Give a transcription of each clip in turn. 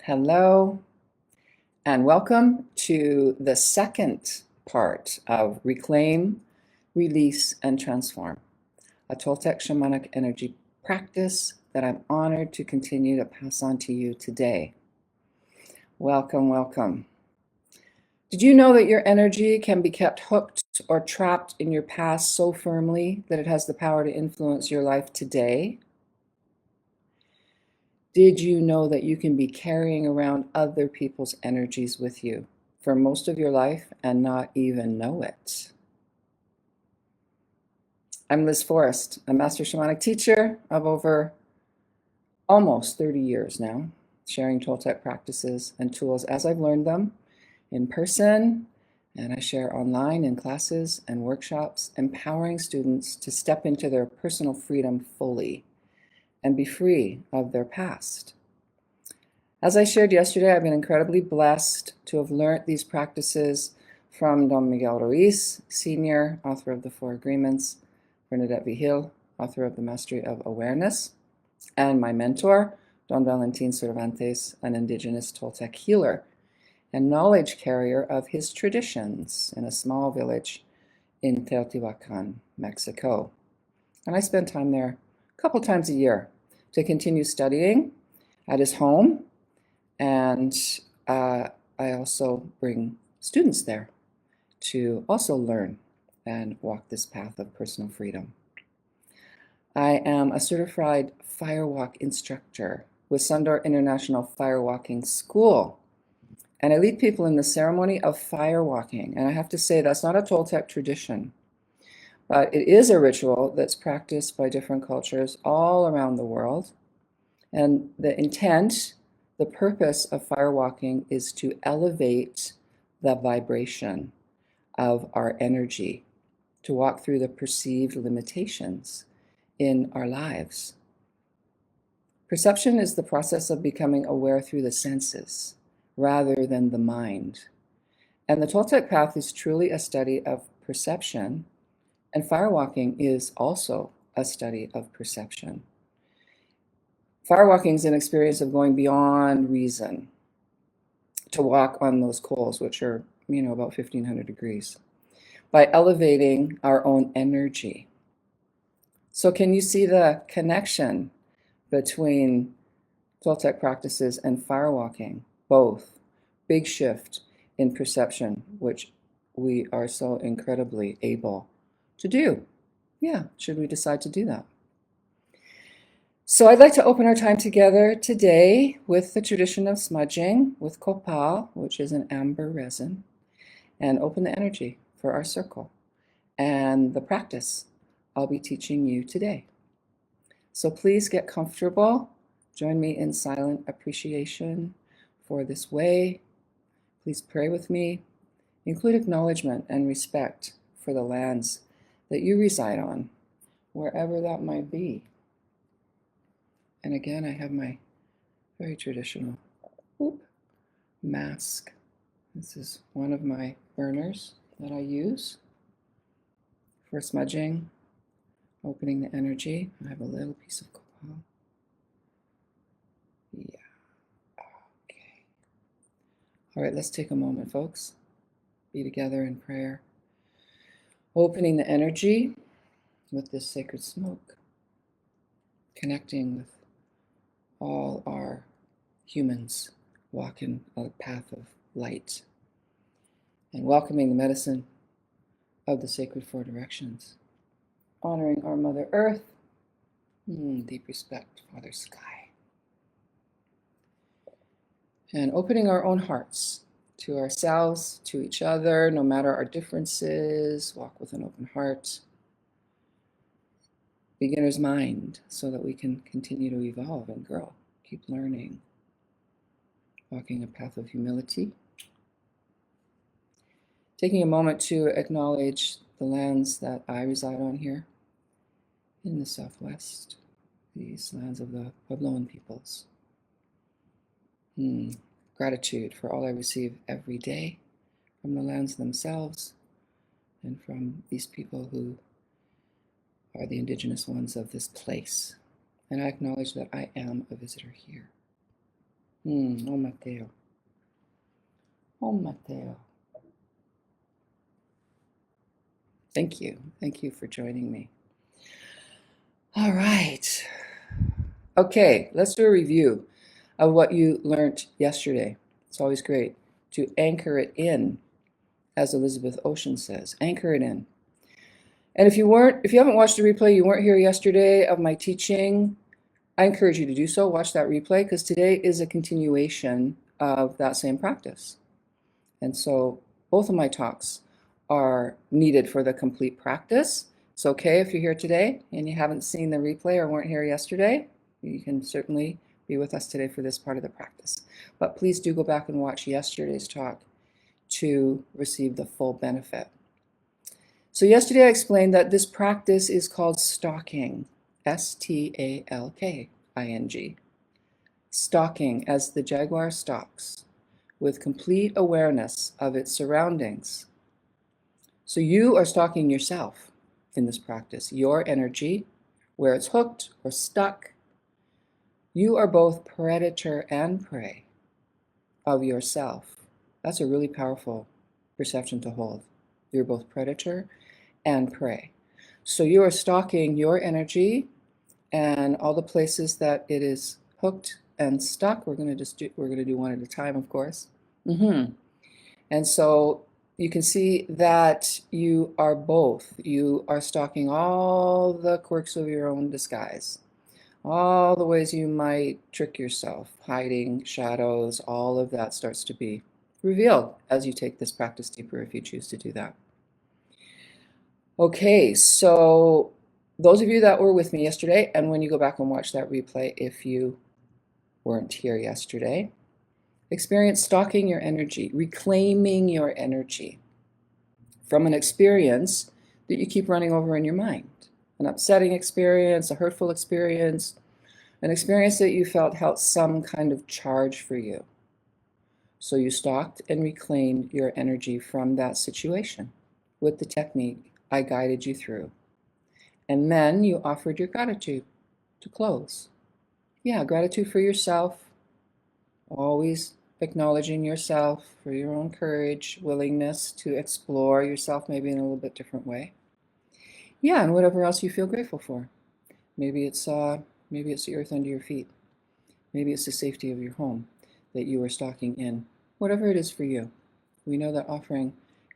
Hello, and welcome to the second part of Reclaim, Release, and Transform, a Toltec shamanic energy practice that I'm honored to continue to pass on to you today. Welcome, welcome. Did you know that your energy can be kept hooked or trapped in your past so firmly that it has the power to influence your life today? Did you know that you can be carrying around other people's energies with you for most of your life and not even know it? I'm Liz Forrest, a master shamanic teacher of over almost 30 years now, sharing Toltec practices and tools as I've learned them in person, and I share online in classes and workshops, empowering students to step into their personal freedom fully and be free of their past. As I shared yesterday, I've been incredibly blessed to have learned these practices from Don Miguel Ruiz, Sr., author of the Four Agreements, Bernadette Vigil, author of The Mastery of Awareness, and my mentor, Don Valentin Cervantes, an indigenous Toltec healer and knowledge carrier of his traditions in a small village in Teotihuacan, Mexico. And I spend time there a couple times a year to continue studying at his home, and I also bring students there to also learn and walk this path of personal freedom. I am a certified firewalk instructor with Sundar International Firewalking School, and I lead people in the ceremony of firewalking. And I have to say, that's not a Toltec tradition, but it is a ritual that's practiced by different cultures all around the world. And the intent, the purpose of firewalking is to elevate the vibration of our energy, to walk through the perceived limitations in our lives. Perception is the process of becoming aware through the senses rather than the mind. And the Toltec path is truly a study of perception, and firewalking is also a study of perception. Firewalking is an experience of going beyond reason to walk on those coals, which are, about 1,500 degrees, by elevating our own energy. So can you see the connection between Toltec practices and firewalking? Both. Big shift in perception, which we are so incredibly able to do. Yeah, should we decide to do that? So I'd like to open our time together today with the tradition of smudging with copal, which is an amber resin, and open the energy for our circle and the practice I'll be teaching you today. So please get comfortable. Join me in silent appreciation for this way. Please pray with me. Include acknowledgement and respect for the lands that you reside on, wherever that might be. And again, I have my very traditional mask. This is one of my burners that I use for smudging, opening the energy. I have a little piece of copal. Yeah. Okay. All right, let's take a moment, folks. Be together in prayer. Opening the energy with this sacred smoke. Connecting with all our humans walking a path of light. And welcoming the medicine of the sacred four directions. Honoring our Mother Earth. Deep respect, Father Sky. And opening our own hearts to ourselves, to each other, no matter our differences. Walk with an open heart. Beginner's mind, so that we can continue to evolve and grow. Keep learning. Walking a path of humility. Taking a moment to acknowledge the lands that I reside on here in the Southwest, these lands of the Puebloan peoples. Gratitude for all I receive every day from the lands themselves and from these people who are the indigenous ones of this place. And I acknowledge that I am a visitor here. Oh, Mateo. Oh, Mateo. Thank you. Thank you for joining me. All right. Okay, let's do a review of what you learned yesterday. It's always great to anchor it in, as Elizabeth Ocean says, anchor it in. And if you haven't watched the replay, you weren't here yesterday of my teaching, I encourage you to do so. Watch that replay, because today is a continuation of that same practice. And so both of my talks are needed for the complete practice. It's okay if you're here today and you haven't seen the replay or weren't here yesterday. You can certainly be with us today for this part of the practice. But please do go back and watch yesterday's talk to receive the full benefit. So yesterday I explained that this practice is called stalking, S-T-A-L-K-I-N-G. Stalking, as the jaguar stalks, with complete awareness of its surroundings. So you are stalking yourself in this practice, your energy, where it's hooked or stuck. You are both predator and prey of yourself. That's a really powerful perception to hold. You're both predator and prey. So you are stalking your energy and all the places that it is hooked and stuck. We're going to do one at a time, of course. And so you can see that you are both. You are stalking all the quirks of your own disguise, all the ways you might trick yourself, hiding, shadows, all of that starts to be revealed as you take this practice deeper, if you choose to do that. Okay, so those of you that were with me yesterday, and when you go back and watch that replay, if you weren't here yesterday, experience stalking your energy, reclaiming your energy from an experience that you keep running over in your mind. An upsetting experience, a hurtful experience, an experience that you felt held some kind of charge for you. So you stalked and reclaimed your energy from that situation with the technique I guided you through. And then you offered your gratitude to close. Yeah, gratitude for yourself, always acknowledging yourself for your own courage, willingness to explore yourself maybe in a little bit different way. Yeah, and whatever else you feel grateful for. Maybe it's the earth under your feet. Maybe it's the safety of your home that you are stalking in. Whatever it is for you. We know that offering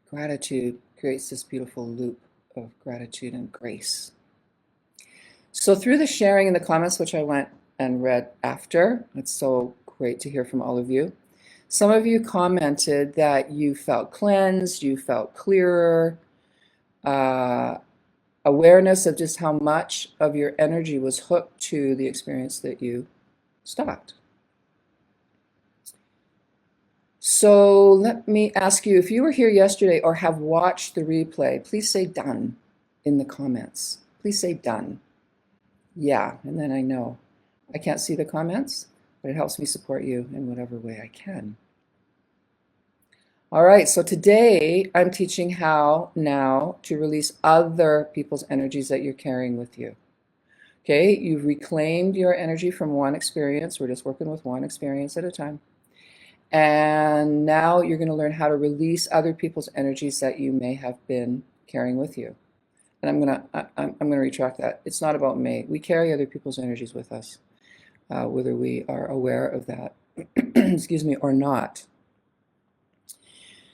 gratitude creates this beautiful loop of gratitude and grace. So through the sharing in the comments, which I went and read after, it's so great to hear from all of you. Some of you commented that you felt cleansed, you felt clearer, awareness of just how much of your energy was hooked to the experience that you stalked. So let me ask you, if you were here yesterday or have watched the replay, please say done in the comments. Please say done. Yeah, and then I know. I can't see the comments, but it helps me support you in whatever way I can. All right, so today I'm teaching how now to release other people's energies that you're carrying with you. Okay, you've reclaimed your energy from one experience. We're just working with one experience at a time. And now you're going to learn how to release other people's energies that you may have been carrying with you. And I'm going to retract that. It's not about me. We carry other people's energies with us, whether we are aware of that, excuse me, or not.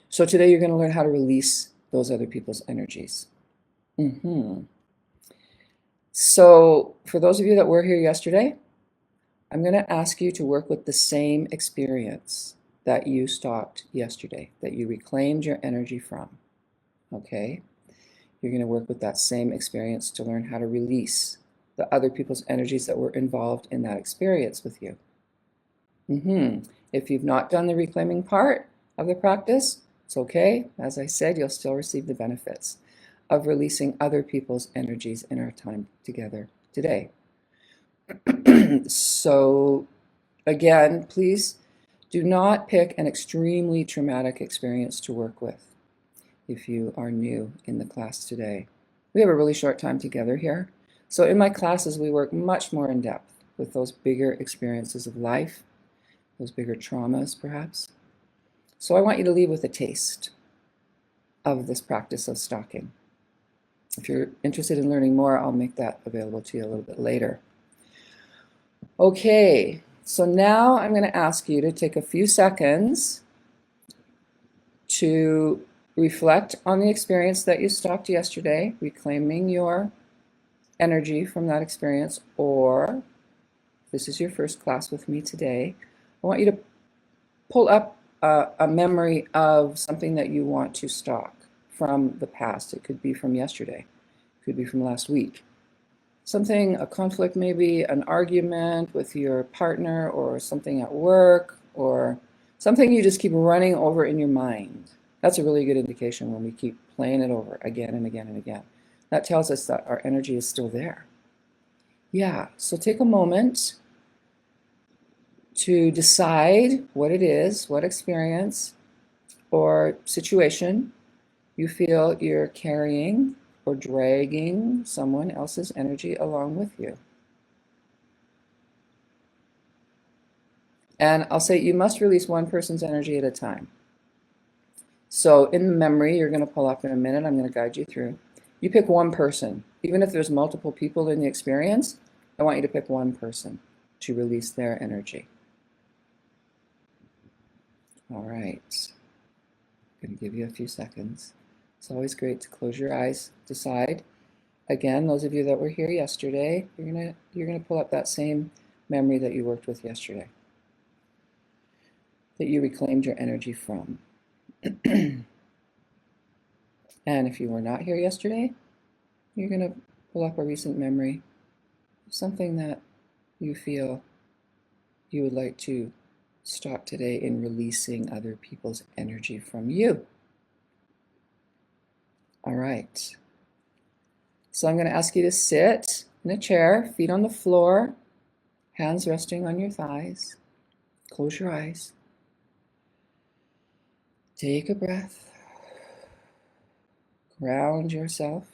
So today you're going to learn how to release those other people's energies. So for those of you that were here yesterday, I'm going to ask you to work with the same experience that you stalked yesterday, that you reclaimed your energy from. Okay? You're going to work with that same experience to learn how to release the other people's energies that were involved in that experience with you. If you've not done the reclaiming part of the practice, it's okay. As I said, you'll still receive the benefits of releasing other people's energies in our time together today. So again, please do not pick an extremely traumatic experience to work with if you are new in the class today. We have a really short time together here. So in my classes, we work much more in depth with those bigger experiences of life those bigger traumas perhaps. So I want you to leave with a taste of this practice of stalking. If you're interested in learning more, I'll make that available to you a little bit later. Okay, so now I'm going to ask you to take a few seconds to reflect on the experience that you stalked yesterday, reclaiming your energy from that experience, or if this is your first class with me today, I want you to pull up a memory of something that you want to stalk from the past. It could be from yesterday, it could be from last week. Something, a conflict maybe, an argument with your partner, or something at work, or something you just keep running over in your mind. That's a really good indication when we keep playing it over again and again and again. That tells us that our energy is still there. Yeah, so take a moment to decide what it is, what experience or situation you feel you're carrying or dragging someone else's energy along with you. And I'll say you must release one person's energy at a time. So in the memory you're going to pull up in a minute, I'm going to guide you through. You pick one person. Even if there's multiple people in the experience, I want you to pick one person to release their energy. All right. I'm going to give you a few seconds. It's always great to close your eyes, decide. Again, those of you that were here yesterday, you're gonna pull up that same memory that you worked with yesterday, that you reclaimed your energy from. And if you were not here yesterday, you're gonna pull up a recent memory, something that you feel you would like to stop today in releasing other people's energy from you. All right. So I'm going to ask you to sit in a chair, feet on the floor, hands resting on your thighs. Close your eyes. Take a breath. Ground yourself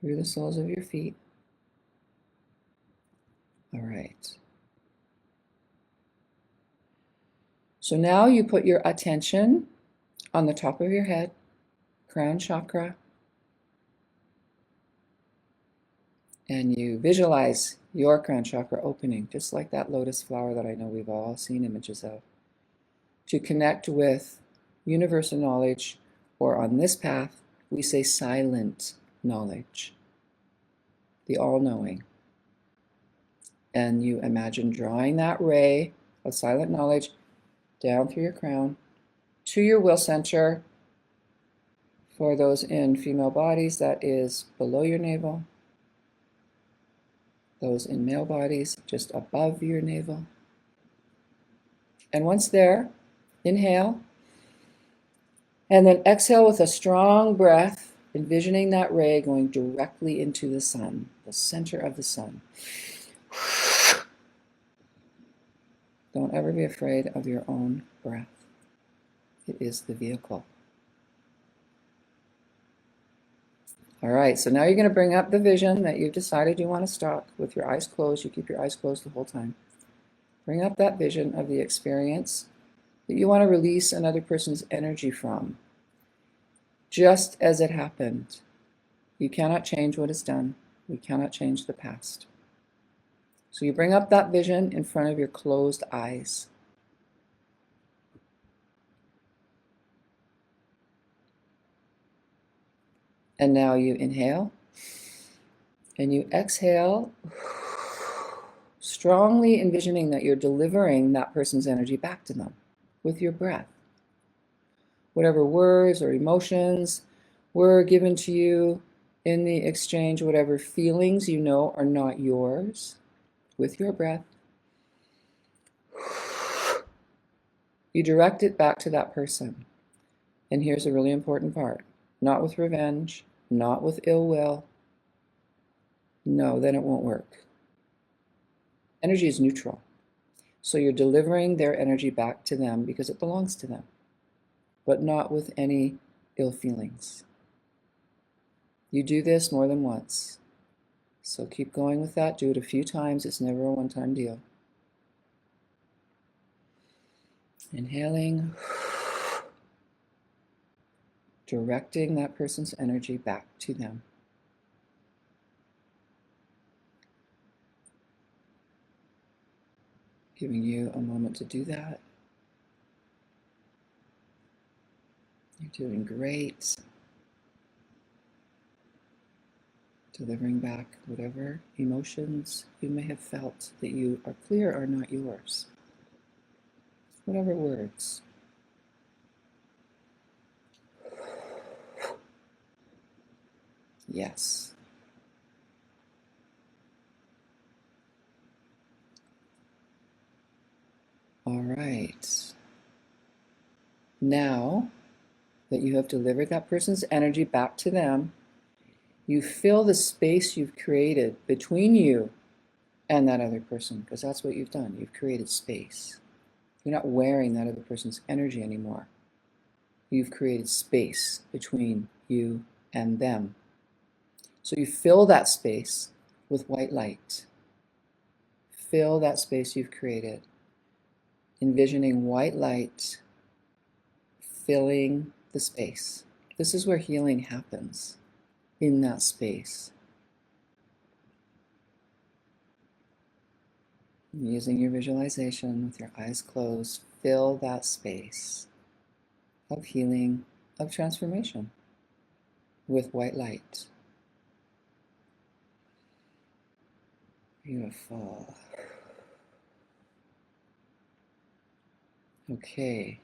through the soles of your feet. All right. So now you put your attention on the top of your head, crown chakra, and you visualize your crown chakra opening, just like that lotus flower that I know we've all seen images of, to connect with universal knowledge, or on this path, we say silent knowledge, the all-knowing. And you imagine drawing that ray of silent knowledge down through your crown to your will center. For those in female bodies, that is below your navel. Those in male bodies, just above your navel. And once there, inhale, and then exhale with a strong breath, envisioning that ray going directly into the sun, the center of the sun. Don't ever be afraid of your own breath. It is the vehicle. All right, so now you're going to bring up the vision that you've decided you want to stalk with your eyes closed. You keep your eyes closed the whole time. Bring up that vision of the experience that you want to release another person's energy from, just as it happened. You cannot change what is done. We cannot change the past. So you bring up that vision in front of your closed eyes. And now you inhale and you exhale, strongly envisioning that you're delivering that person's energy back to them with your breath. Whatever words or emotions were given to you in the exchange, whatever feelings you know are not yours, with your breath, you direct it back to that person. And here's a really important part. Not with revenge, not with ill will. No, then it won't work. Energy is neutral. So you're delivering their energy back to them because it belongs to them, but not with any ill feelings. You do this more than once. So keep going with that. Do it a few times. It's never a one-time deal. Inhaling, directing that person's energy back to them. Giving you a moment to do that. You're doing great. Delivering back whatever emotions you may have felt that you are clear are not yours. Whatever words. Yes. All right. Now that you have delivered that person's energy back to them, you fill the space you've created between you and that other person, because that's what you've done. You've created space. You're not wearing that other person's energy anymore. You've created space between you and them. So you fill that space with white light. Fill that space you've created, envisioning white light filling the space. This is where healing happens, in that space. Using your visualization with your eyes closed, fill that space of healing, of transformation with white light. Beautiful. Okay.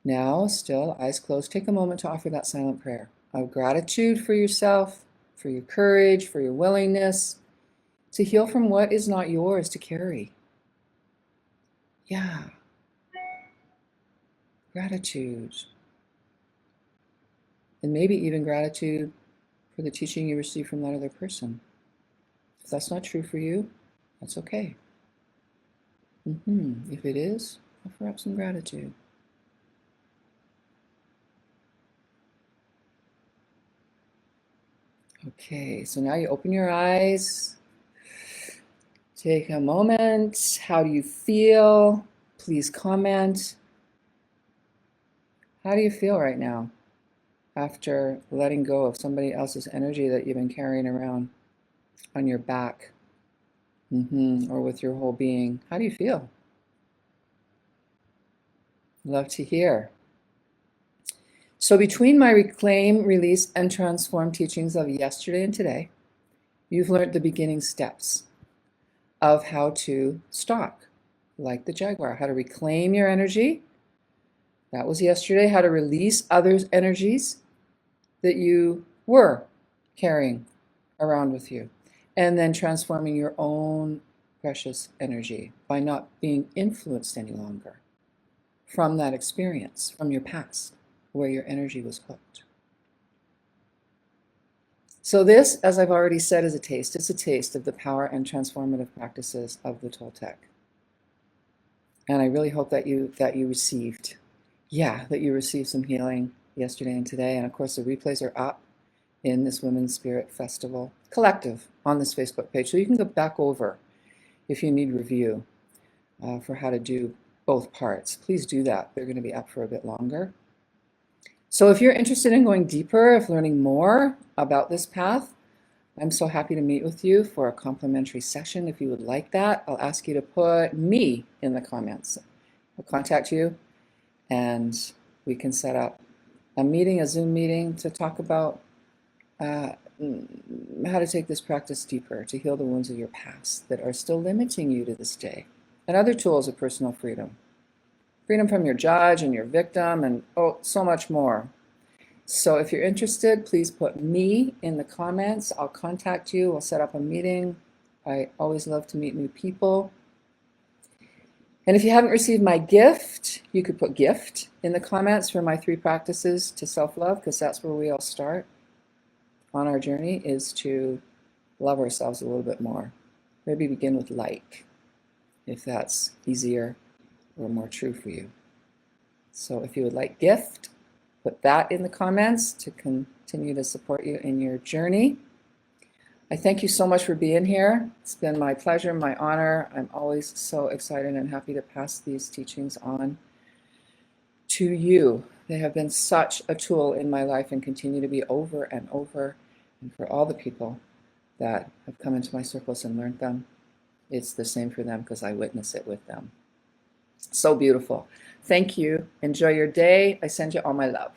Now, still eyes closed, take a moment to offer that silent prayer of gratitude for yourself, for your courage, for your willingness to heal from what is not yours to carry. Yeah. Gratitude. And maybe even gratitude for the teaching you received from that other person. If that's not true for you, that's okay. If it is, offer up some gratitude. Okay, so now you open your eyes. Take a moment. How do you feel? Please comment. How do you feel right now after letting go of somebody else's energy that you've been carrying around on your back or with your whole being? How do you feel? Love to hear. So between my reclaim, release, and transform teachings of yesterday and today, you've learned the beginning steps of how to stalk, like the jaguar, how to reclaim your energy. That was yesterday. How to release others' energies that you were carrying around with you. And then transforming your own precious energy by not being influenced any longer from that experience, from your past, where your energy was hooked. So this, as I've already said, is a taste. It's a taste of the power and transformative practices of the Toltec. And I really hope that you received, that you received some healing yesterday and today. And of course, the replays are up in this Women's Spirit Festival Collective on this Facebook page. So you can go back over if you need review for how to do both parts. Please do that. They're going to be up for a bit longer. So if you're interested in going deeper, if learning more about this path, I'm so happy to meet with you for a complimentary session. If you would like that, I'll ask you to put me in the comments. I'll contact you and we can set up a meeting, a Zoom meeting, to talk about how to take this practice deeper, to heal the wounds of your past that are still limiting you to this day, and other tools of personal freedom. Freedom from your judge and your victim, and so much more. So if you're interested, please put me in the comments. I'll contact you. We'll set up a meeting. I always love to meet new people. And if you haven't received my gift, you could put gift in the comments for my 3 practices to self-love, because that's where we all start on our journey, is to love ourselves a little bit more. Maybe begin with like, if that's easier or more true for you. So if you would like gift, put that in the comments to continue to support you in your journey. I thank you so much for being here. It's been my pleasure, my honor. I'm always so excited and happy to pass these teachings on to you. They have been such a tool in my life and continue to be over and over. And for all the people that have come into my circles and learned them, it's the same for them because I witness it with them. So beautiful. Thank you. Enjoy your day. I send you all my love.